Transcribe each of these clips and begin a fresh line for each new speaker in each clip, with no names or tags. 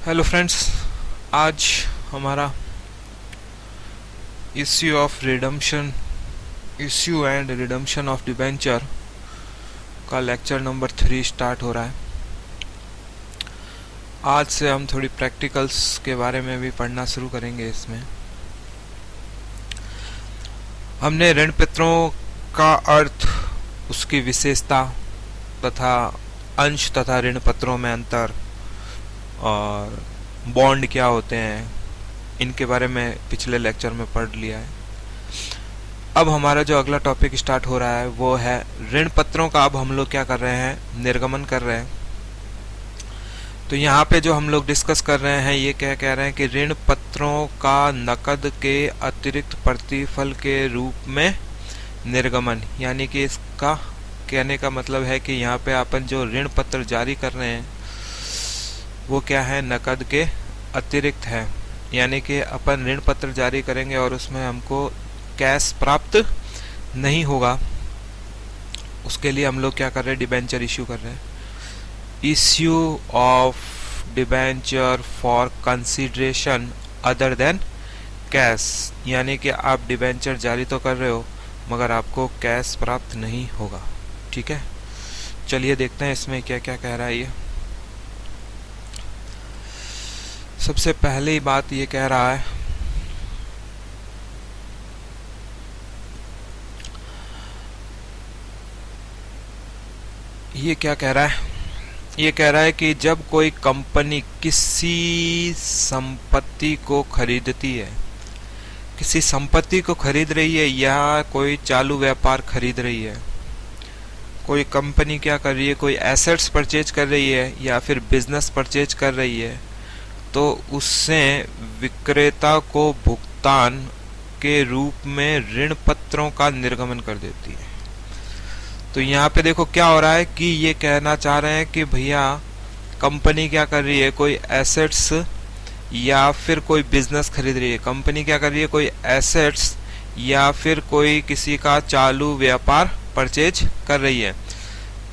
Hello friends, आज हमारा issue and redemption of debenture का लेक्चर नंबर 3 स्टार्ट हो रहा है। आज से हम थोड़ी प्रैक्टिकल्स के बारे में भी पढ़ना शुरू करेंगे। इसमें हमने ऋण पत्रों का अर्थ, उसकी विशेषता तथा अंश तथा ऋण पत्रों में अंतर और बॉन्ड क्या होते हैं, इनके बारे में पिछले लेक्चर में पढ़ लिया है। अब हमारा जो अगला टॉपिक स्टार्ट हो रहा है वो है ऋण पत्रों का। अब हम लोग क्या कर रहे हैं, निर्गमन कर रहे हैं। तो यहाँ पे जो हम लोग डिस्कस कर रहे हैं ये क्या कह रहे हैं कि ऋण पत्रों का नकद के अतिरिक्त प्रतिफल के रूप में निर्गमन, यानी कि इसका कहने का मतलब है कि यहाँ पे अपन जो ऋण पत्र जारी कर रहे हैं वो क्या है, नकद के अतिरिक्त है। यानी कि अपन ऋण पत्र जारी करेंगे और उसमें हमको कैश प्राप्त नहीं होगा, उसके लिए हम लोग क्या कर रहे हैं, डिबेंचर इश्यू कर रहे हैं। Issue of debenture for consideration other than cash, यानी कि आप डिबेंचर जारी तो कर रहे हो मगर आपको कैश प्राप्त नहीं होगा। ठीक है, चलिए देखते हैं इसमें क्या क्या कह रहा है ये। सबसे पहली बात ये कह रहा है ये क्या कह रहा है, ये कह रहा है कि जब कोई कंपनी किसी संपत्ति को खरीदती है, किसी संपत्ति को खरीद रही है या कोई चालू व्यापार खरीद रही है, कोई कंपनी क्या कर रही है, कोई एसेट्स परचेज कर रही है या फिर बिजनेस परचेज कर रही है, तो उससे विक्रेता को भुगतान के रूप में ऋण पत्रों का निर्गमन कर देती है। तो यहाँ पे देखो क्या हो रहा है कि ये कहना चाह रहे हैं कि भैया कंपनी क्या कर रही है, कोई एसेट्स या फिर कोई बिजनेस खरीद रही है। कंपनी क्या कर रही है, कोई एसेट्स या फिर कोई किसी का चालू व्यापार परचेज कर रही है।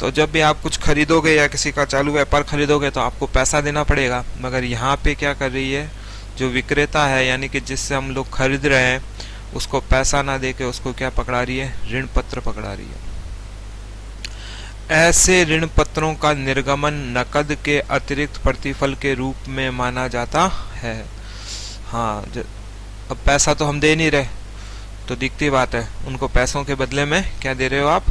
तो जब भी आप कुछ खरीदोगे या किसी का चालू व्यापार खरीदोगे तो आपको पैसा देना पड़ेगा, मगर यहाँ पे क्या कर रही है, जो विक्रेता है यानी कि जिससे हम लोग खरीद रहे हैं उसको पैसा ना देके उसको क्या पकड़ा रही है, ऋण पत्र पकड़ा रही है। ऐसे ऋण पत्रों का निर्गमन नकद के अतिरिक्त प्रतिफल के रूप में माना जाता है। हाँ, अब पैसा तो हम दे नहीं रहे तो दिखती बात है, उनको पैसों के बदले में क्या दे रहे हो आप,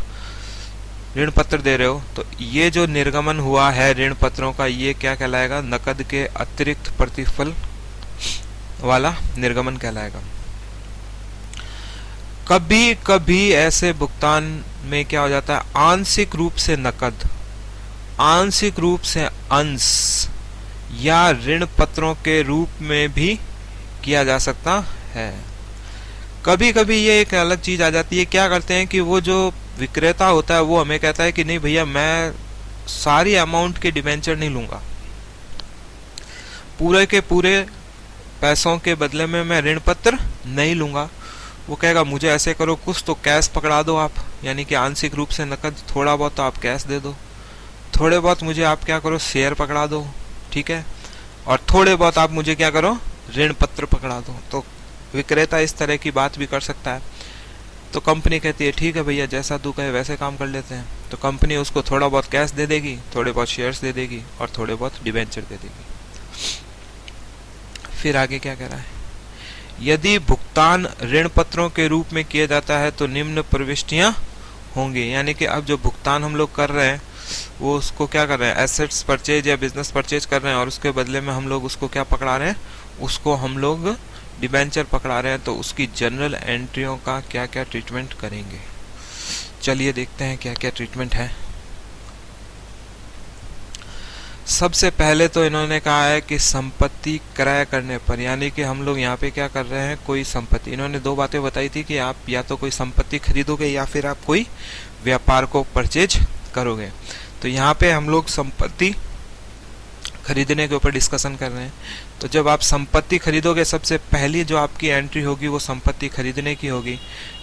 ऋण पत्र दे रहे हो। तो ये जो निर्गमन हुआ है ऋण पत्रों का, ये क्या कहलाएगा, नकद के अतिरिक्त प्रतिफल वाला निर्गमन कहलाएगा। कभी कभी ऐसे भुगतान में क्या हो जाता है, आंशिक रूप से नकद, आंशिक रूप से अंश या ऋण पत्रों के रूप में भी किया जा सकता है। कभी कभी ये एक अलग चीज आ जाती है, क्या करते हैं कि वो जो विक्रेता होता है वो हमें कहता है कि नहीं भैया मैं सारी अमाउंट के डिबेंचर नहीं लूंगा, पूरे के पूरे पैसों के बदले में मैं ऋण पत्र नहीं लूंगा। वो कहेगा मुझे ऐसे करो, कुछ तो कैश पकड़ा दो आप, यानी कि आंशिक रूप से नकद, थोड़ा बहुत तो आप कैश दे दो, थोड़े बहुत मुझे आप क्या करो, शेयर पकड़ा दो, ठीक है, और थोड़े बहुत आप मुझे क्या करो, ऋण पत्र पकड़ा दो। तो विक्रेता इस तरह की बात भी कर सकता है। तो कंपनी कहती है ठीक है भैया, जैसा तू कहे वैसे काम कर लेते हैं। तो कंपनी उसको थोड़ा बहुत कैश दे देगी, थोड़े बहुत शेयर्स दे देगी और थोड़े बहुत डिबेंचर दे देगी। फिर आगे क्या कह रहा है, यदि भुगतान ऋण पत्रों के रूप में किया जाता है तो निम्न प्रविष्टियां होंगी। यानी कि अब जो भुगतान हम लोग कर रहे हैं वो उसको क्या कर रहे हैं, एसेट्स परचेज या बिजनेस परचेज कर रहे हैं और उसके बदले में हम लोग उसको क्या पकड़ा रहे हैं, उसको हम लोग डिबेंचर पकड़ा रहे हैं। तो उसकी जनरल एंट्रियों का क्या क्या ट्रीटमेंट करेंगे, चलिए देखते हैं क्या क्या ट्रीटमेंट है। सबसे पहले तो इन्होंने कहा है कि संपत्ति क्रय करने पर, यानी कि हम लोग यहाँ पे क्या कर रहे हैं, कोई संपत्ति, इन्होंने दो बातें बताई थी कि आप या तो कोई संपत्ति खरीदोगे या फिर आप कोई व्यापार को परचेज करोगे। तो यहाँ पे हम लोग संपत्ति खरीदने के ऊपर डिस्कशन कर रहे हैं। तो जब आप संपत्ति खरीदोगे, सबसे पहली जो आपकी एंट्री होगी वो संपत्ति खरीदने की होगी।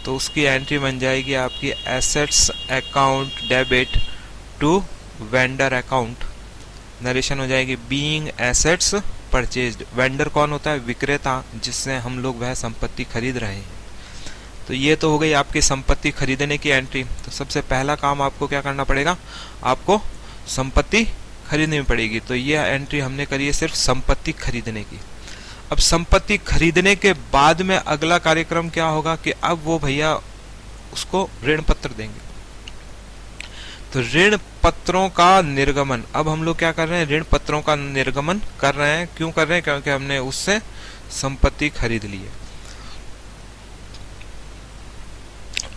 तो उसकी एंट्री बन जाएगी आपकी assets account debit to vendor account, narration हो जाएगी बीइंग एसेट्स परचेज्ड। वेंडर कौन होता है? विक्रेता, जिससे हम लोग वह संपत्ति खरीद रहे हैं। तो ये तो हो गई आपकी संपत्ति खरीदने की एंट्री। तो सबसे पहला काम आपको क्या करना पड़ेगा? आपको संपत्ति खरीदनी पड़ेगी। तो ये एंट्री हमने करी है सिर्फ संपत्ति खरीदने की। अब संपत्ति खरीदने के बाद में अगला कार्यक्रम क्या होगा कि अब वो भैया उसको ऋण पत्र देंगे। तो ऋण पत्रों का निर्गमन, अब हम लोग क्या कर रहे हैं? ऋण पत्रों का निर्गमन कर रहे हैं। क्यों कर रहे हैं? क्योंकि हमने उससे संपत्ति खरीद ली है।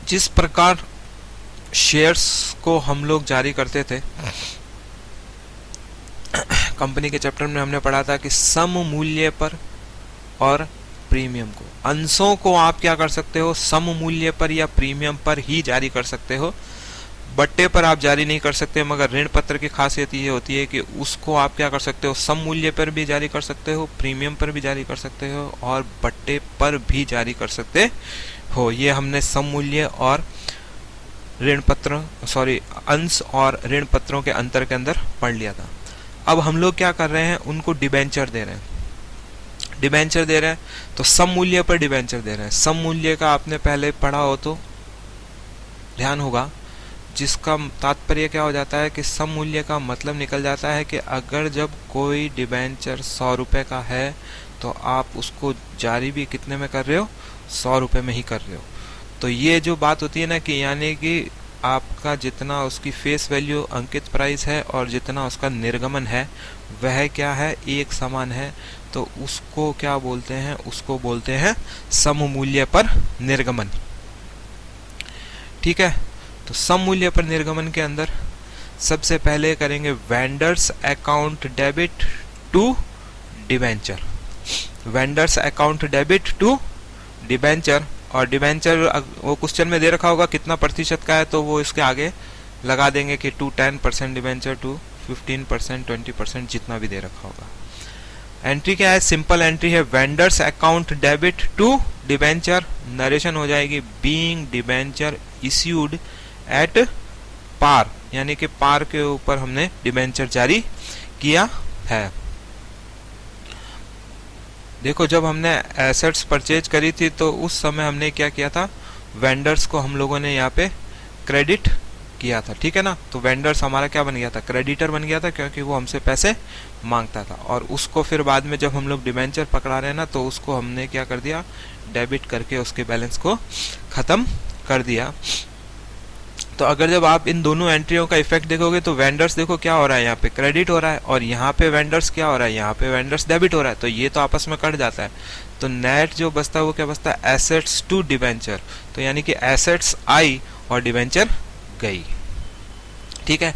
जिस प्रकार शेयर्स को हम लोग जारी करते थे, कंपनी के चैप्टर में हमने पढ़ा था कि सम मूल्य पर और प्रीमियम को, अंशों को आप क्या कर सकते हो? सम मूल्य पर या प्रीमियम पर ही जारी कर सकते हो, बट्टे पर आप जारी नहीं कर सकते। मगर ऋण पत्र की खासियत ये होती है कि उसको आप क्या कर सकते हो? सम मूल्य पर भी जारी कर सकते हो, प्रीमियम पर भी जारी कर सकते हो और बट्टे पर भी जारी कर सकते हो। ये हमने सम मूल्य और ऋण पत्र अंश और ऋण पत्रों के अंतर के अंदर पढ़ लिया था। अब हम लोग क्या कर रहे हैं? उनको डिबेंचर दे रहे हैं। डिबेंचर दे रहे हैं तो सम मूल्य पर डिबेंचर दे रहे हैं। सम मूल्य का आपने पहले पढ़ा हो तो ध्यान होगा, जिसका तात्पर्य क्या हो जाता है कि सम मूल्य का मतलब निकल जाता है कि अगर जब कोई डिबेंचर 100 रुपये का है तो आप उसको जारी भी कितने में कर रहे हो? 100 रुपये में ही कर रहे हो। तो ये जो बात होती है ना कि यानी कि आपका जितना उसकी फेस वैल्यू अंकित प्राइस है और जितना उसका निर्गमन है वह क्या है? एक समान है। तो उसको क्या बोलते हैं? उसको बोलते हैं सम मूल्य पर निर्गमन। ठीक है। तो सम मूल्य पर निर्गमन के अंदर सबसे पहले करेंगे vendors account debit to debenture. Vendors account debit to debenture, और डिबेंचर वो क्वेश्चन में दे रखा होगा कितना प्रतिशत का है, तो वो इसके आगे लगा देंगे कि टू 10% डिबेंचर, टू 15%, 20%, जितना भी दे रखा होगा। एंट्री क्या है? सिंपल एंट्री है vendors account debit to debenture. Narration हो जाएगी being debenture issued at par, यानी कि पार के ऊपर हमने डिबेंचर जारी किया है। देखो जब हमने एसेट्स परचेज करी थी तो उस समय हमने क्या किया था? वेंडर्स को हम लोगों ने यहाँ पे क्रेडिट किया था। ठीक है ना। तो वेंडर्स हमारा क्या बन गया था? क्रेडिटर बन गया था, क्योंकि वो हमसे पैसे मांगता था। और उसको फिर बाद में जब हम लोग डिबेंचर पकड़ा रहे हैं ना, तो उसको हमने क्या कर दिया? डेबिट करके उसके बैलेंस को खत्म कर दिया। तो अगर जब आप इन दोनों एंट्रियों का इफेक्ट देखोगे तो वेंडर्स देखो क्या हो रहा है? यहाँ पे क्रेडिट हो रहा है और यहाँ पे वेंडर्स क्या हो रहा है? यहाँ पे वेंडर्स डेबिट हो रहा है। तो ये तो आपस में कट जाता है। तो नेट जो बचता है वो क्या बचता है? Assets to debenture. तो यानी कि एसेट्स आई और डिबेंचर गई। ठीक है।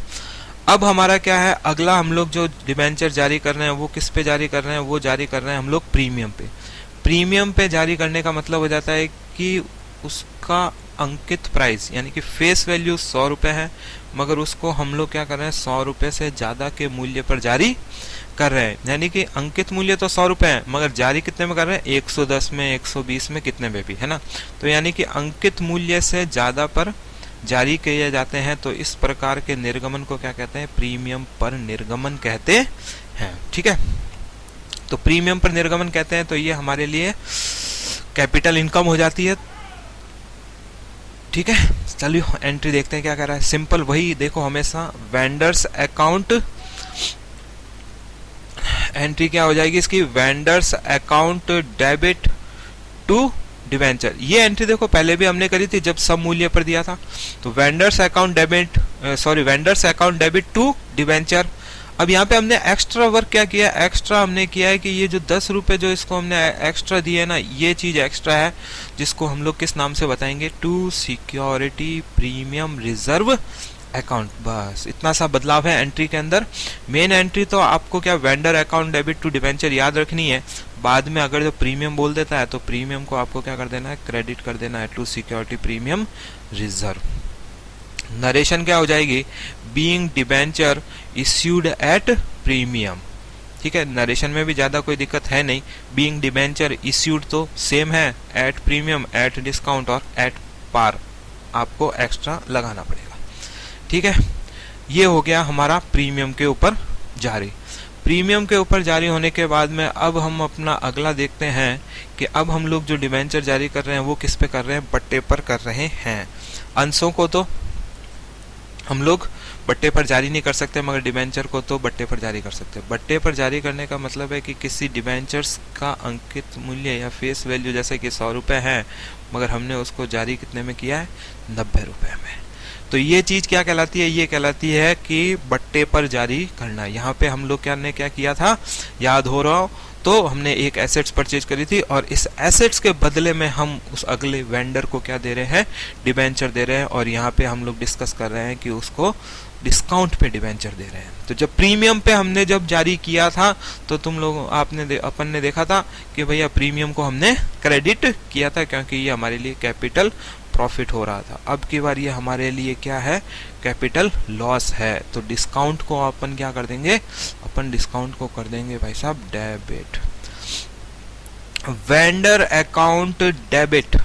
अब हमारा क्या है? अगला हम लोग जो डिबेंचर जारी कर रहे हैं वो किस पे जारी कर रहे हैं? वो जारी कर रहे हैं हम लोग प्रीमियम पे। प्रीमियम पे जारी करने का मतलब हो जाता है कि उसका अंकित प्राइस यानी कि फेस वैल्यू 100 रुपये है, मगर उसको हम लोग क्या कर रहे हैं? 100 रुपये से ज़्यादा के मूल्य पर जारी कर रहे हैं। यानी कि अंकित मूल्य तो 100 रुपये है, मगर जारी कितने में कर रहे हैं? 110 में, 120 में, कितने में भी, है ना। तो यानी कि अंकित मूल्य से ज़्यादा पर जारी किए जाते हैं। तो इस प्रकार के निर्गमन को क्या कहते हैं? प्रीमियम पर निर्गमन कहते हैं। ठीक है। तो प्रीमियम पर निर्गमन कहते हैं। तो ये हमारे लिए कैपिटल इनकम हो जाती है। ठीक है। चलिए एंट्री देखते हैं क्या कर रहा है। सिंपल वही देखो, हमेशा वेंडर्स अकाउंट एंट्री क्या हो जाएगी इसकी? Vendors account debit to debenture. ये एंट्री देखो पहले भी हमने करी थी जब सब मूल्य पर दिया था। तो vendors account debit to debenture. अब यहाँ पे हमने एक्स्ट्रा वर्क क्या किया? एक्स्ट्रा हमने किया है कि ये जो 10 रुपये जो इसको हमने एक्स्ट्रा दिए ना, ये चीज़ एक्स्ट्रा है, जिसको हम लोग किस नाम से बताएंगे? To security premium reserve account. बस इतना सा बदलाव है एंट्री के अंदर। मेन एंट्री तो आपको क्या? Vendor account debit to debenture याद रखनी है। बाद में अगर जो प्रीमियम बोल देता है तो प्रीमियम को आपको क्या कर देना है? क्रेडिट कर देना है to security premium reserve. Narration क्या हो जाएगी? Being debenture issued at premium. ठीक है। नरेशन में भी ज़्यादा कोई दिक्कत है नहीं। बीइंग डिबेंचर इश्यूड तो सेम है, एट प्रीमियम, एट डिस्काउंट और एट पार आपको एक्स्ट्रा लगाना पड़ेगा। ठीक है। ये हो गया हमारा प्रीमियम के ऊपर जारी। प्रीमियम के ऊपर जारी होने के बाद में अब हम अपना अगला देखते हैं कि अब हम लोग जो डिबेंचर जारी कर रहे हैं वो किस पे कर रहे हैं, बट्टे पर कर रहे हैं। अंशों को तो हम लोग बट्टे पर जारी नहीं कर सकते, मगर डिबेंचर को तो बट्टे पर जारी कर सकते हैं। बट्टे पर जारी करने का मतलब है कि किसी डिबेंचर्स का अंकित मूल्य या फेस वैल्यू जैसे कि 100 रुपये है, मगर हमने उसको जारी कितने में किया है, 90 रुपये में। तो ये चीज़ क्या कहलाती है, ये कहलाती है कि बट्टे पर जारी करना। यहाँ पे हम लोग क्या किया था, याद हो रहा हो तो हमने एक एसेट्स परचेज करी थी और इस एसेट्स के बदले में हम उस अगले वेंडर को क्या दे रहे हैं, डिबेंचर दे रहे हैं। और यहाँ पे हम लोग डिस्कस कर रहे हैं कि उसको डिस्काउंट पे डिबेंचर दे रहे हैं। तो जब प्रीमियम पे हमने जब जारी किया था तो तुम लोग अपन ने देखा था कि भैया प्रीमियम को हमने क्रेडिट किया था क्योंकि ये हमारे लिए कैपिटल प्रॉफिट हो रहा था। अब की बार ये हमारे लिए क्या है, कैपिटल लॉस है। तो डिस्काउंट को अपन क्या कर देंगे, अपन डिस्काउंट को कर देंगे भाई साहब debit. Vendor account debit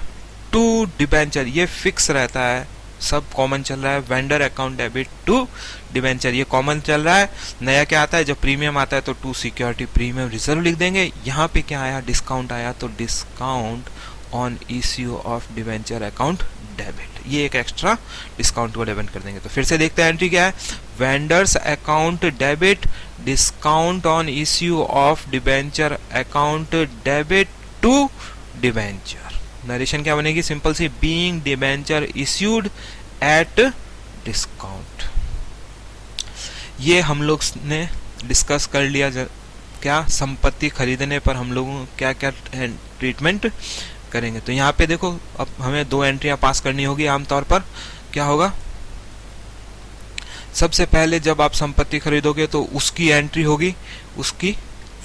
to debenture, ये फिक्स रहता है, सब कॉमन चल रहा है। Vendor account debit to debenture ये कॉमन चल रहा है। नया क्या आता है, जब प्रीमियम आता है तो टू सिक्योरिटी प्रीमियम रिजर्व लिख देंगे। यहाँ पे क्या आया, डिस्काउंट आया, तो discount on issue of debenture account debit, ये एक एक्स्ट्रा डिस्काउंट को डेबिट कर देंगे। तो फिर से देखते हैं एंट्री क्या है, vendors account debit discount on issue of debenture account debit to debenture. Narration क्या बनेगी, सिंपल सी, being debenture issued at discount. ये हम लोग ने डिस्कस कर लिया क्या, संपत्ति खरीदने पर हम लोगों क्या क्या ट्रीटमेंट करेंगे। तो यहाँ पे देखो अब हमें 2 एंट्रियां पास करनी होगी। आमतौर पर क्या होगा, सबसे पहले जब आप संपत्ति खरीदोगे तो उसकी एंट्री होगी, उसकी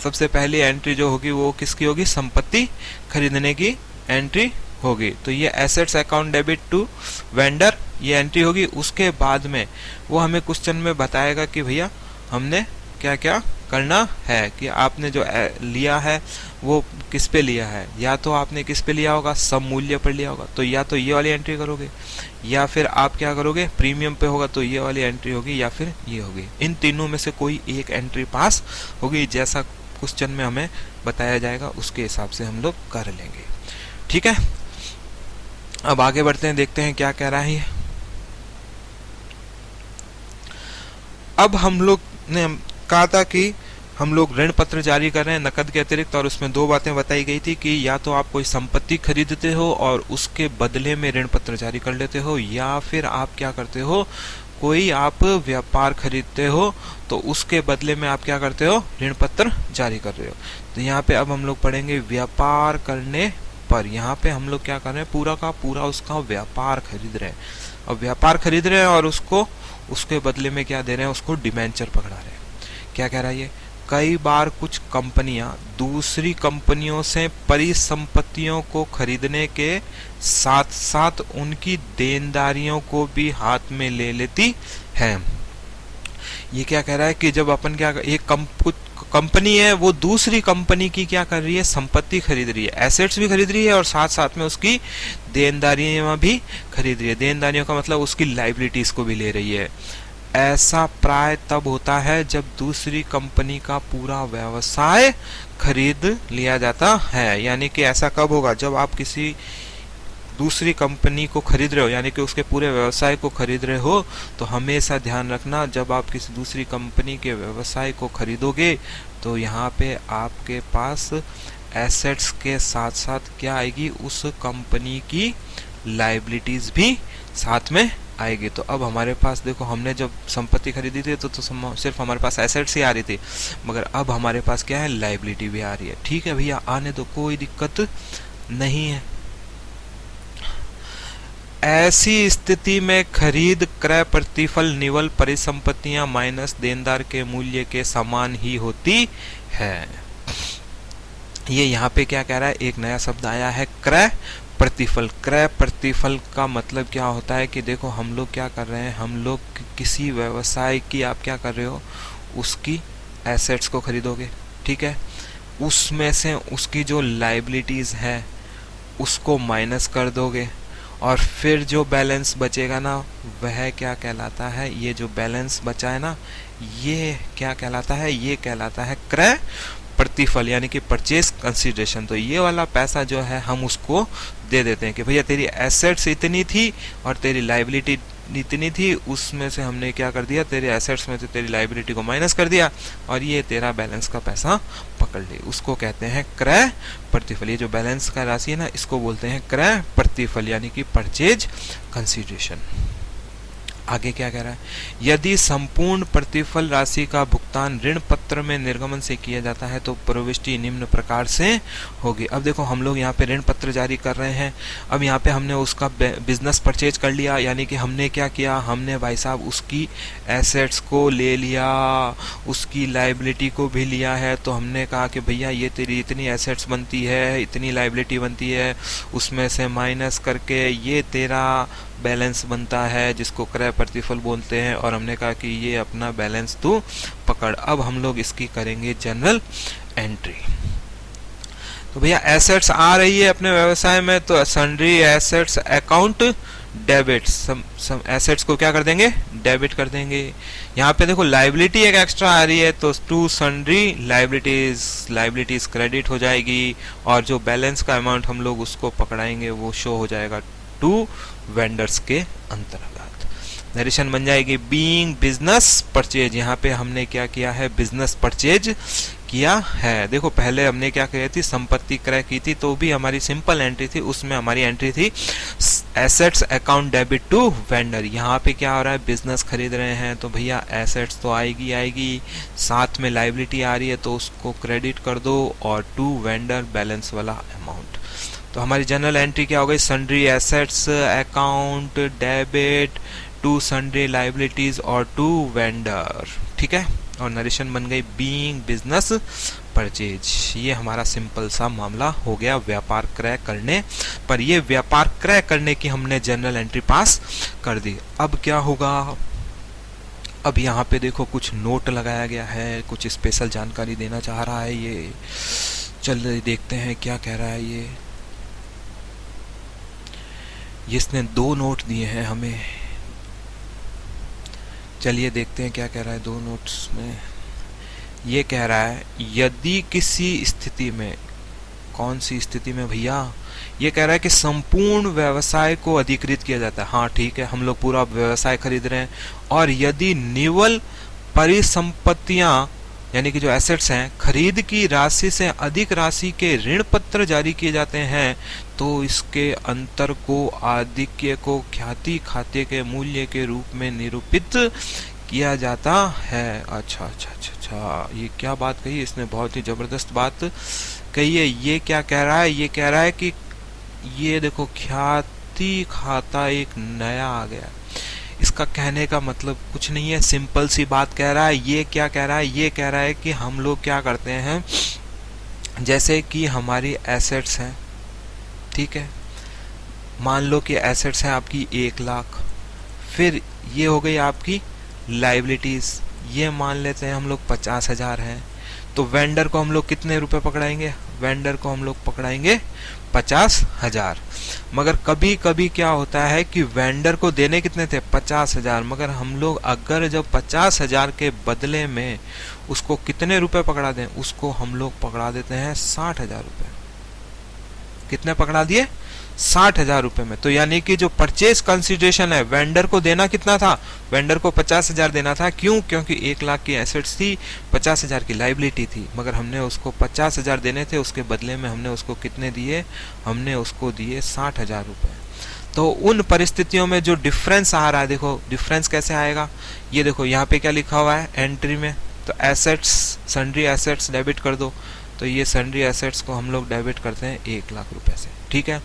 सबसे पहली एंट्री जो होगी वो किसकी होगी, संपत्ति खरीदने की एंट्री होगी। तो ये assets account debit to vendor ये एंट्री होगी। उसके बाद में वो हमें क्वेश्चन में बताएगा कि भैया हमने क्या क्या करना है, कि आपने जो लिया है वो किस पे लिया है। या तो आपने किस पे लिया होगा, सम मूल्य पर लिया होगा, तो या तो ये वाली एंट्री करोगे, या फिर आप क्या करोगे, प्रीमियम पे होगा तो ये वाली एंट्री होगी, या फिर ये होगी। इन तीनों में से कोई एक एंट्री पास होगी, जैसा क्वेश्चन में हमें बताया जाएगा उसके हिसाब से हम लोग कर लेंगे। ठीक है, अब आगे बढ़ते हैं, देखते हैं क्या कह रहा है। अब हम लोग ने कहा था कि हम लोग ऋण पत्र जारी कर रहे हैं नकद के अतिरिक्त, और उसमें 2 बातें बताई गई थी कि या तो आप कोई संपत्ति खरीदते हो और उसके बदले में ऋण पत्र जारी कर लेते हो, या फिर आप क्या करते हो, कोई आप व्यापार खरीदते हो तो उसके बदले में आप क्या करते हो, ऋण पत्र जारी कर रहे हो। तो यहाँ पे अब हम लोग पढ़ेंगे व्यापार करने पर। यहाँ पे हम लोग क्या कर रहे हैं, पूरा का पूरा उसका व्यापार खरीद रहे हैं। अब व्यापार खरीद रहे हैं और उसको उसके बदले में क्या दे रहे हैं, उसको डिबेंचर पकड़ा रहे हैं। क्या कह रहा है ये, कई बार कुछ कंपनियां दूसरी कंपनियों से परिसंपत्तियों को खरीदने के साथ साथ उनकी देनदारियों को भी हाथ में ले लेती हैं। ये क्या कह रहा है कि जब अपन क्या एक कंपनी है वो दूसरी कंपनी की क्या कर रही है, संपत्ति खरीद रही है, एसेट्स भी खरीद रही है और साथ साथ में उसकी देनदारियां भी खरीद रही है। देनदारियों का मतलब उसकी लाइबिलिटीज को भी ले रही है। ऐसा प्राय तब होता है जब दूसरी कंपनी का पूरा व्यवसाय खरीद लिया जाता है। यानी कि ऐसा कब होगा, जब आप किसी दूसरी कंपनी को खरीद रहे हो, यानी कि उसके पूरे व्यवसाय को खरीद रहे हो, तो हमेशा ध्यान रखना जब आप किसी दूसरी कंपनी के व्यवसाय को खरीदोगे तो यहाँ पे आपके पास एसेट्स के साथ साथ क्या आएगी, उस कंपनी की लाइबिलिटीज भी साथ में आएगी। तो अब हमारे पास देखो, हमने जब संपत्ति खरीदी थी तो सिर्फ हमारे पास एसेट्स ही आ रही थी, मगर अब हमारे पास क्या है, लाइबिलिटी भी आ रही है। ठीक है भैया, आने दो, कोई दिक्कत नहीं है। ऐसी स्थिति में खरीद क्रय प्रतिफल निवल परिसंपत्तियां माइनस देनदार के मूल्य के समान ही होती है। ये यहाँ पे क्या कह रहा है, एक नया शब्द आया है, क्रय प्रतिफल। क्रय प्रतिफल का मतलब क्या होता है कि देखो हम लोग क्या कर रहे हैं, हम लोग किसी व्यवसाय की आप क्या कर रहे हो, उसकी एसेट्स को खरीदोगे, ठीक है, उसमें से उसकी जो लाइबिलिटीज है उसको माइनस कर दोगे और फिर जो बैलेंस बचेगा ना, वह क्या कहलाता है, ये जो बैलेंस बचा है ना, ये क्या कहलाता है? ये कहलाता है क्रय प्रतिफल, यानी कि परचेज कंसिडरेशन। तो ये वाला पैसा जो है हम उसको दे देते हैं कि भैया तेरी एसेट्स इतनी थी और तेरी लाइबिलिटी इतनी थी, उसमें से हमने क्या कर दिया, तेरे एसेट्स में से तेरी लाइबिलिटी को माइनस कर दिया और ये तेरा बैलेंस का पैसा पकड़ ली। उसको कहते हैं क्रय प्रतिफल। ये जो बैलेंस का राशि है ना, इसको बोलते हैं क्रय प्रतिफल, यानी कि परचेज कंसिडरेशन। आगे क्या कह रहा है? यदि संपूर्ण प्रतिफल राशि का भुगतान ऋण पत्र में निर्गमन से किया जाता है तो प्रविष्टि निम्न प्रकार से होगी। अब देखो हम लोग यहाँ पे ऋण पत्र जारी कर रहे हैं। अब यहाँ पे हमने उसका बिजनेस परचेज कर लिया, यानी कि हमने क्या किया, हमने भाई साहब उसकी एसेट्स को ले लिया, उसकी लाइबिलिटी को भी लिया है। तो हमने कहा कि भैया ये तेरी इतनी एसेट्स बनती है, इतनी लाइबिलिटी बनती है, उसमें से माइनस करके ये तेरा बैलेंस बनता है जिसको क्रय प्रतिफल बोलते हैं। और हमने कहा कि ये अपना बैलेंस तू पकड़। अब हम लोग इसकी करेंगे जनरल एंट्री। तो भैया एसेट्स आ रही है अपने व्यवसाय में, तो sundry assets account debit, some assets को क्या कर देंगे, डेबिट कर देंगे। यहाँ पे देखो लाइबिलिटी एक एक्स्ट्रा आ रही है, तो टू सन्ड्री लाइबिलिटीज क्रेडिट हो जाएगी और जो बैलेंस का अमाउंट हम लोग उसको पकड़ाएंगे वो शो हो जाएगा टू वेंडर्स के अंतर्गत। नरेशन बन जाएगी बीइंग बिजनेस परचेज। यहाँ पे हमने क्या किया है, बिजनेस परचेज किया है। देखो पहले हमने क्या किया थी, संपत्ति क्रय की थी, तो भी हमारी सिंपल एंट्री थी, उसमें हमारी एंट्री थी assets account debit to vendor. यहाँ पे क्या हो रहा है, बिजनेस खरीद रहे हैं तो भैया एसेट्स तो आएगी, साथ में लाइबिलिटी आ रही है तो उसको क्रेडिट कर दो और टू वेंडर बैलेंस वाला अमाउंट। तो हमारी जनरल एंट्री क्या हो गई, sundry assets account debit to sundry liabilities और टू वेंडर, ठीक है। और नरेशन बन गई बीइंग बिजनेस परचेज। ये हमारा सिंपल सा मामला हो गया व्यापार क्रय करने पर। ये व्यापार क्रय करने की हमने जनरल एंट्री पास कर दी। अब क्या होगा, अब यहाँ पे देखो कुछ नोट लगाया गया है, कुछ स्पेशल जानकारी देना चाह रहा है ये। चल देखते हैं क्या कह रहा है ये। इसने 2 नोट दिए हैं हमें, चलिए देखते हैं क्या कह रहा है 2 नोट्स में। ये कह रहा है यदि किसी स्थिति में, कौन सी स्थिति में भैया, ये कह रहा है कि संपूर्ण व्यवसाय को अधिकृत किया जाता है। हाँ ठीक है, हम लोग पूरा व्यवसाय खरीद रहे हैं और यदि निवल परिसंपत्तियां यानी कि जो एसेट्स हैं खरीद की राशि से अधिक राशि के ऋण पत्र जारी किए जाते हैं तो इसके अंतर को आधिक्य को ख्याति खाते के मूल्य के रूप में निरूपित किया जाता है। अच्छा, ये क्या बात कही इसने, बहुत ही जबरदस्त बात कही है। ये क्या कह रहा है, ये कह रहा है कि ये देखो ख्याति खाता एक नया आ गया। इसका कहने का मतलब कुछ नहीं है, सिंपल सी बात कह रहा है। ये क्या कह रहा है, ये कह रहा है कि हम लोग क्या करते हैं, जैसे कि हमारी एसेट्स हैं, ठीक है, मान लो कि एसेट्स हैं आपकी 1 लाख, फिर ये हो गई आपकी लाइबिलिटीज, ये मान लेते हैं हम लोग 50,000 हैं, तो वेंडर को हम लोग कितने रुपए पकड़ाएंगे, वेंडर को हम लोग पकड़ाएंगे 50,000। मगर कभी कभी क्या होता है कि वेंडर को देने कितने थे, 50,000, मगर हम लोग अगर जब 50,000 के बदले में उसको कितने रुपए पकड़ा दें, उसको हम लोग पकड़ा देते हैं 60,000 रुपए। कितने पकड़ा दिए, 60,000 रुपए में। तो यानी कि जो परचेज कंसिडरेशन है, वेंडर को देना कितना था, वेंडर को 50,000 देना था। क्यों, क्योंकि 1 लाख की एसेट्स थी, 50,000 की लाइबिलिटी थी, मगर हमने उसको 50,000 देने थे, उसके बदले में हमने उसको कितने दिए, हमने उसको दिए 60,000 रुपए। तो उन परिस्थितियों में जो डिफरेंस आ रहा है, देखो डिफरेंस कैसे आएगा, ये देखो यहाँ पे क्या लिखा हुआ है एंट्री में, तो एसेट्स, सन्ड्री एसेट्स डेबिट कर दो, तो ये सन्ड्री एसेट्स को हम लोग डेबिट करते हैं 1 लाख रुपए से, ठीक है।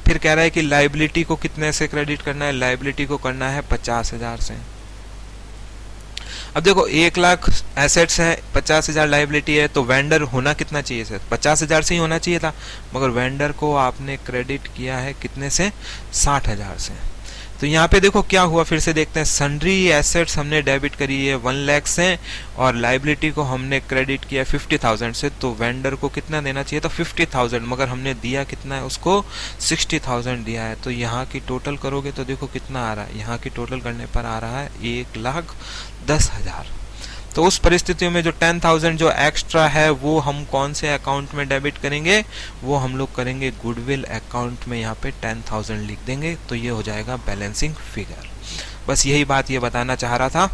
फिर कह रहा है कि लाइबिलिटी को कितने से क्रेडिट करना है, लाइबिलिटी को करना है 50,000 से। अब देखो 1 लाख एसेट्स है, 50,000 लाइबिलिटी है, तो वेंडर होना कितना चाहिए सर, 50,000 से ही होना चाहिए था, मगर वेंडर को आपने क्रेडिट किया है कितने से, 60,000 से। तो यहाँ पे देखो क्या हुआ, फिर से देखते हैं, सन्ड्री एसेट्स हमने डेबिट करी है 1 लाख से और लाइबिलिटी को हमने क्रेडिट किया 50,000 से, तो वेंडर को कितना देना चाहिए था, 50,000, मगर हमने दिया कितना है उसको, 60,000 दिया है। तो यहाँ की टोटल करोगे तो देखो कितना आ रहा है, यहाँ की टोटल करने पर आ रहा है 1,10,000। तो उस परिस्थितियों में जो 10,000 जो एक्स्ट्रा है वो हम कौन से अकाउंट में डेबिट करेंगे, वो हम लोग करेंगे गुडविल अकाउंट में, यहाँ पे 10,000 लिख देंगे, तो ये हो जाएगा बैलेंसिंग फिगर। बस यही बात ये बताना चाह रहा था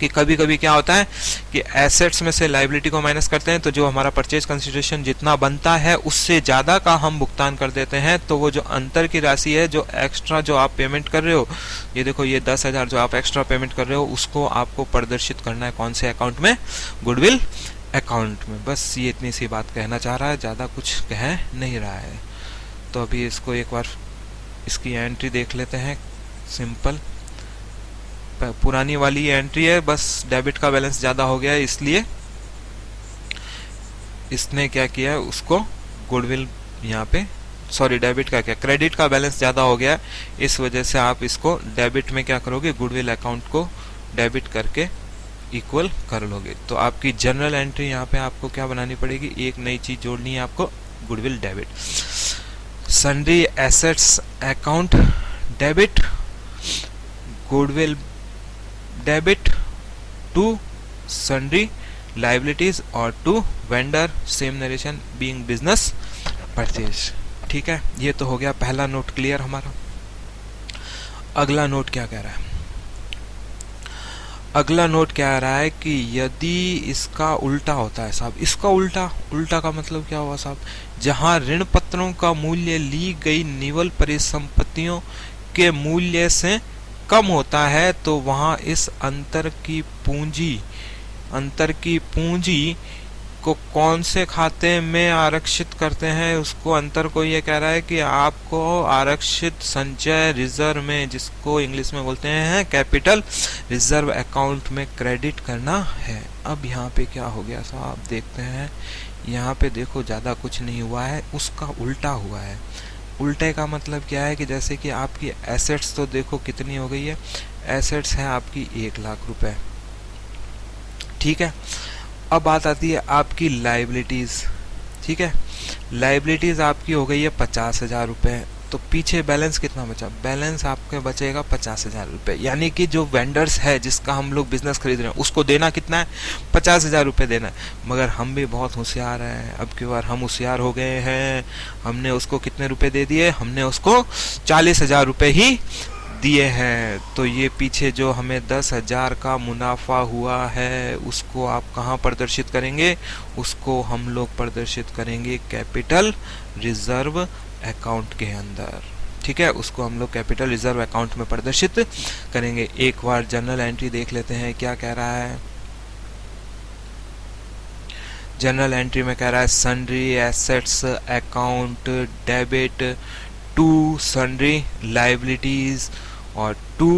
कि कभी कभी क्या होता है कि एसेट्स में से लायबिलिटी को माइनस करते हैं, तो जो हमारा परचेज कंसिडरेशन जितना बनता है उससे ज़्यादा का हम भुगतान कर देते हैं, तो वो जो अंतर की राशि है, जो एक्स्ट्रा जो आप पेमेंट कर रहे हो, ये देखो ये 10,000 जो आप एक्स्ट्रा पेमेंट कर रहे हो, उसको आपको प्रदर्शित करना है कौन से अकाउंट में, गुडविल अकाउंट में। बस ये इतनी सी बात कहना चाह रहा है, ज़्यादा कुछ कह नहीं रहा है। तो अभी इसको एक बार इसकी एंट्री देख लेते हैं, सिंपल पुरानी वाली एंट्री है, बस डेबिट का बैलेंस ज़्यादा हो गया है, इसलिए इसने क्या किया है, उसको गुडविल यहाँ पे, सॉरी डेबिट का क्या, क्रेडिट का बैलेंस ज़्यादा हो गया है, इस वजह से आप इसको डेबिट में क्या करोगे, गुडविल अकाउंट को डेबिट करके इक्वल कर लोगे। तो आपकी जनरल एंट्री यहाँ पे आपको क्या बनानी पड़ेगी, एक नई चीज़ जोड़नी है आपको, goodwill debit, sundry assets account debit, goodwill debit to sundry liabilities और to vendor, same narration being business purchase. ठीक है, ये तो हो गया पहला नोट क्लियर हमारा। अगला नोट क्या कह रहा है, अगला नोट कह रहा है कि यदि इसका उल्टा होता है साहब, इसका उल्टा का मतलब क्या हुआ साहब, जहां ऋण पत्रों का मूल्य ली गई निवल परिसंपत्तियों के मूल्य से कम होता है, तो वहां इस अंतर की पूंजी को कौन से खाते में आरक्षित करते हैं, उसको अंतर को ये कह रहा है कि आपको आरक्षित संचय रिजर्व में, जिसको इंग्लिश में बोलते हैं कैपिटल रिजर्व अकाउंट में क्रेडिट करना है। अब यहाँ पे क्या हो गया साहब, देखते हैं, यहाँ पे देखो ज़्यादा कुछ नहीं हुआ है, उसका उल्टा हुआ है। उल्टे का मतलब क्या है कि जैसे कि आपकी एसेट्स तो देखो कितनी हो गई है, एसेट्स हैं आपकी 1 लाख रुपए, ठीक है। अब बात आती है आपकी लाइबिलिटीज़, ठीक है, लाइबिलिटीज़ आपकी हो गई है 50,000 रुपये, तो पीछे बैलेंस कितना बचा, बैलेंस आपके बचेगा 50,000 रुपये, यानी कि जो वेंडर्स है जिसका हम लोग बिजनेस खरीद रहे हैं उसको देना कितना है, 50,000 रुपये देना है। मगर हम भी बहुत होशियार हैं, अब की बार हम होशियार हो गए हैं, हमने उसको कितने रुपए दे दिए, हमने उसको 40,000 रुपये ही दिए हैं। तो ये पीछे जो हमें 10,000 का मुनाफा हुआ है उसको आप कहाँ प्रदर्शित करेंगे, उसको हम लोग प्रदर्शित करेंगे कैपिटल रिजर्व अकाउंट के अंदर, ठीक है, उसको हम लोग कैपिटल रिजर्व अकाउंट में प्रदर्शित करेंगे। एक बार जनरल एंट्री देख लेते हैं क्या कह रहा है। जनरल एंट्री में कह रहा है sundry assets account debit to sundry liabilities और टू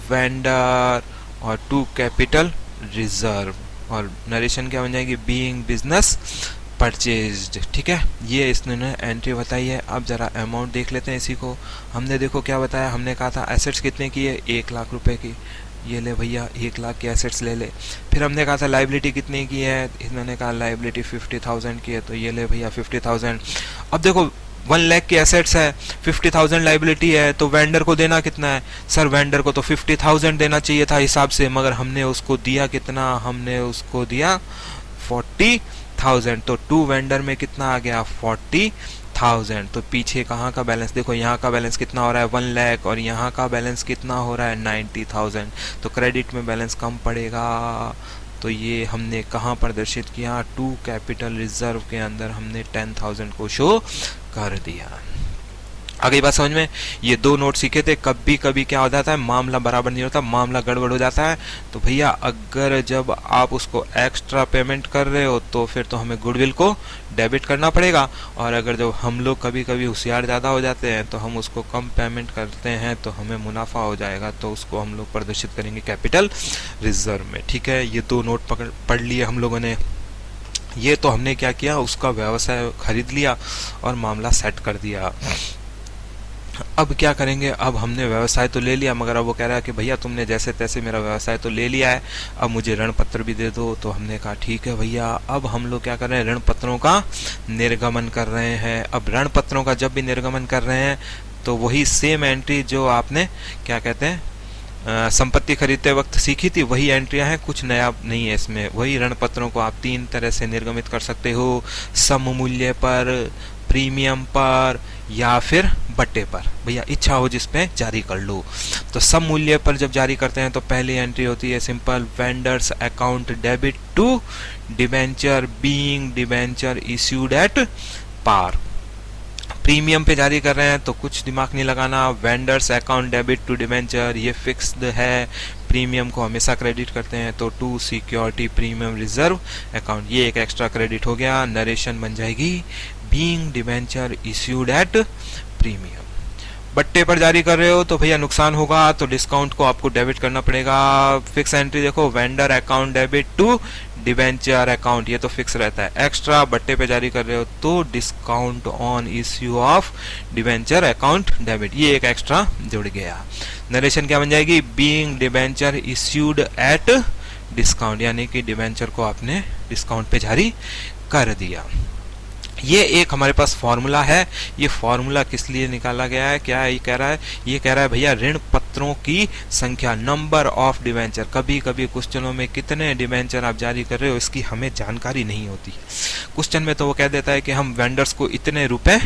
वेंडर और टू कैपिटल रिजर्व, और नरेशन क्या बन जाएगी, बीइंग बिजनेस परचेज्ड, ठीक है। ये इसने एंट्री बताई है। अब जरा अमाउंट देख लेते हैं इसी को। हमने देखो क्या बताया, हमने कहा था एसेट्स कितने की है, 1 लाख रुपए की, ये ले भैया 1 लाख की एसेट्स ले ले। फिर हमने कहा था लाइबिलिटी कितने की है, इन्होंने कहा लाइबिलिटी 50,000 की है, तो ये ले भैया 50,000। अब देखो 1 लाख की एसेट्स है, 50,000 लाइबिलिटी है, तो वेंडर को देना कितना है, सर वेंडर को तो 50,000 देना चाहिए था हिसाब से, मगर हमने उसको दिया कितना, हमने उसको दिया 40,000, तो टू वेंडर में कितना आ गया 40,000। तो पीछे कहाँ का बैलेंस देखो, यहाँ का बैलेंस कितना हो रहा है 1 लाख, और यहाँ का बैलेंस कितना हो रहा है 90,000, तो क्रेडिट में बैलेंस कम पड़ेगा। तो ये हमने कहाँ प्रदर्शित किया, टू कैपिटल रिजर्व के अंदर हमने 10,000 को शो कर दिया। आ गई बात समझ में। ये 2 नोट सीखे थे। कभी कभी क्या हो जाता है, मामला बराबर नहीं होता, मामला गड़बड़ हो जाता है। तो भैया अगर जब आप उसको एक्स्ट्रा पेमेंट कर रहे हो तो फिर तो हमें गुडविल को डेबिट करना पड़ेगा, और अगर जब हम लोग कभी कभी होशियार ज़्यादा हो जाते हैं तो हम उसको कम पेमेंट करते हैं तो हमें मुनाफा हो जाएगा, तो उसको हम लोग प्रदर्शित करेंगे कैपिटल रिजर्व में, ठीक है। ये 2 नोट पढ़ लिए हम लोगों ने। ये तो हमने क्या किया, उसका व्यवसाय खरीद लिया और मामला सेट कर दिया। अब क्या करेंगे, अब हमने व्यवसाय तो ले लिया, मगर अब वो कह रहा है कि भैया तुमने जैसे तैसे मेरा व्यवसाय तो ले लिया है, अब मुझे ऋण पत्र भी दे दो। तो हमने कहा ठीक है भैया। अब हम लोग क्या कर रहे हैं, ऋण पत्रों का निर्गमन कर रहे हैं। अब ऋण पत्रों का जब भी निर्गमन कर रहे हैं तो वही सेम एंट्री जो आपने क्या कहते हैं संपत्ति खरीदते वक्त सीखी थी वही एंट्रियां हैं, कुछ नया नहीं है इसमें। वही ऋण पत्रों को आप 3 तरह से निर्गमित कर सकते हो, सम मूल्य पर, प्रीमियम पर या फिर बट्टे पर। भैया इच्छा हो जिस पे जारी कर लो। तो सम मूल्य पर जब जारी करते हैं तो पहली एंट्री होती है simple, vendors account debit to debenture being debenture issued at par. Premium पे जारी कर रहे हैं तो कुछ दिमाग नहीं लगाना, vendors account debit to debenture ये फिक्स्ड है, प्रीमियम को हमेशा क्रेडिट करते हैं, तो to security premium reserve account ये एक एक्स्ट्रा क्रेडिट हो गया। नरेशन बन जाएगी being debenture issued at premium. बट्टे पर जारी कर रहे हो तो भैया नुकसान होगा तो डिस्काउंट को आपको डेबिट करना पड़ेगा। फिक्स एंट्री देखो, vendor account debit to debenture account ये तो फिक्स रहता है। एक्स्ट्रा बट्टे पे जारी कर रहे हो तो discount on issue of debenture account debit ये एक एक्स्ट्रा जुड़ गया। नरेशन क्या बन जाएगी, being debenture issued at discount, यानी कि डिबेंचर को आपने डिस्काउंट पे जारी कर दिया। ये एक हमारे पास फॉर्मूला है। ये फॉर्मूला किस लिए निकाला गया है, क्या ये कह रहा है, ये कह रहा है भैया ऋण पत्रों की संख्या, नंबर ऑफ डिबेंचर। कभी कभी क्वेश्चनों में कितने डिबेंचर आप जारी कर रहे हो इसकी हमें जानकारी नहीं होती है। क्वेश्चन में तो वो कह देता है कि हम वेंडर्स को इतने रुपए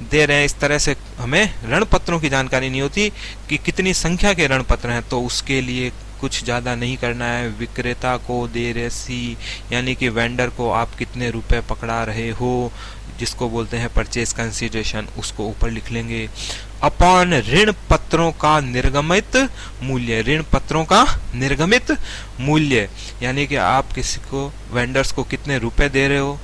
दे रहे हैं, इस तरह से हमें ऋण पत्रों की जानकारी नहीं होती कि कितनी संख्या के ऋण पत्र हैं। तो उसके लिए कुछ ज़्यादा नहीं करना है, विक्रेता को दे रेसी यानी कि वेंडर को आप कितने रुपए पकड़ा रहे हो जिसको बोलते हैं परचेज कंसीडरेशन, उसको ऊपर लिख लेंगे अपॉन ऋण पत्रों का निर्गमित मूल्य। ऋण पत्रों का निर्गमित मूल्य यानी कि आप किसी को वेंडर्स को कितने रुपए दे रहे हो।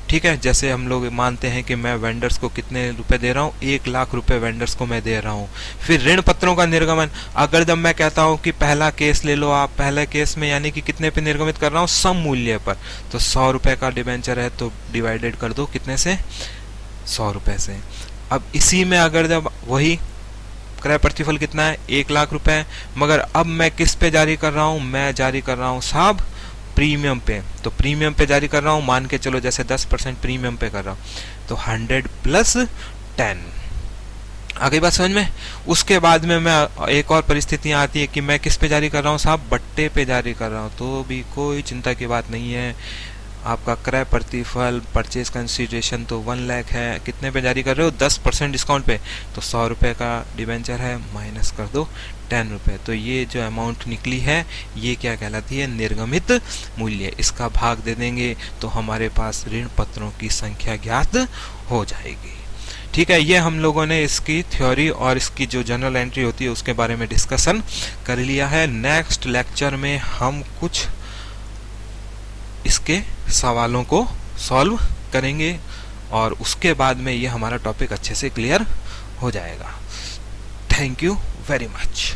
ठीक है, जैसे हम लोग मानते हैं कि मैं वेंडर्स को कितने रुपए दे रहा हूँ, 1 लाख रुपए वेंडर्स को मैं दे रहा हूँ। फिर ऋण पत्रों का निर्गमन, अगर जब मैं कहता हूँ कि पहला केस ले लो आप, पहले केस में यानी कि कितने पे निर्गमित कर रहा हूँ, सम मूल्य पर, तो 100 रुपए का डिबेंचर है तो डिवाइडेड कर दो कितने से, 100 रुपए से। अब इसी में अगर जब वही क्रय प्रतिफल कितना है, 1 लाख रुपए, मगर अब मैं किस पे जारी कर रहा हूँ, मैं जारी कर रहा हूँ साहब प्रीमियम पे। तो प्रीमियम पे जारी कर रहा हूँ, मान के चलो जैसे 10% प्रीमियम पे कर रहा हूँ तो 100 + 10। आ गई बात समझ में। उसके बाद में मैं एक और परिस्थितियां आती है कि मैं किस पे जारी कर रहा हूँ साहब, बट्टे पे जारी कर रहा हूँ, तो भी कोई चिंता की बात नहीं है। आपका क्रय प्रतिफल परचेज कंसीडरेशन तो 1 लाख है, कितने पे जारी कर रहे हो, 10% डिस्काउंट पे, तो 100 रुपए का डिबेंचर है, माइनस कर दो 10 रुपए। तो ये जो अमाउंट निकली है ये क्या कहलाती है, निर्गमित मूल्य। इसका भाग दे देंगे तो हमारे पास ऋण पत्रों की संख्या ज्ञात हो जाएगी। ठीक है, ये हम लोगों ने इसकी थ्योरी और इसकी जो जनरल एंट्री होती है उसके बारे में डिस्कशन कर लिया है। नेक्स्ट लेक्चर में हम कुछ इसके सवालों को सॉल्व करेंगे और उसके बाद में ये हमारा टॉपिक अच्छे से क्लियर हो जाएगा। Thank you very much.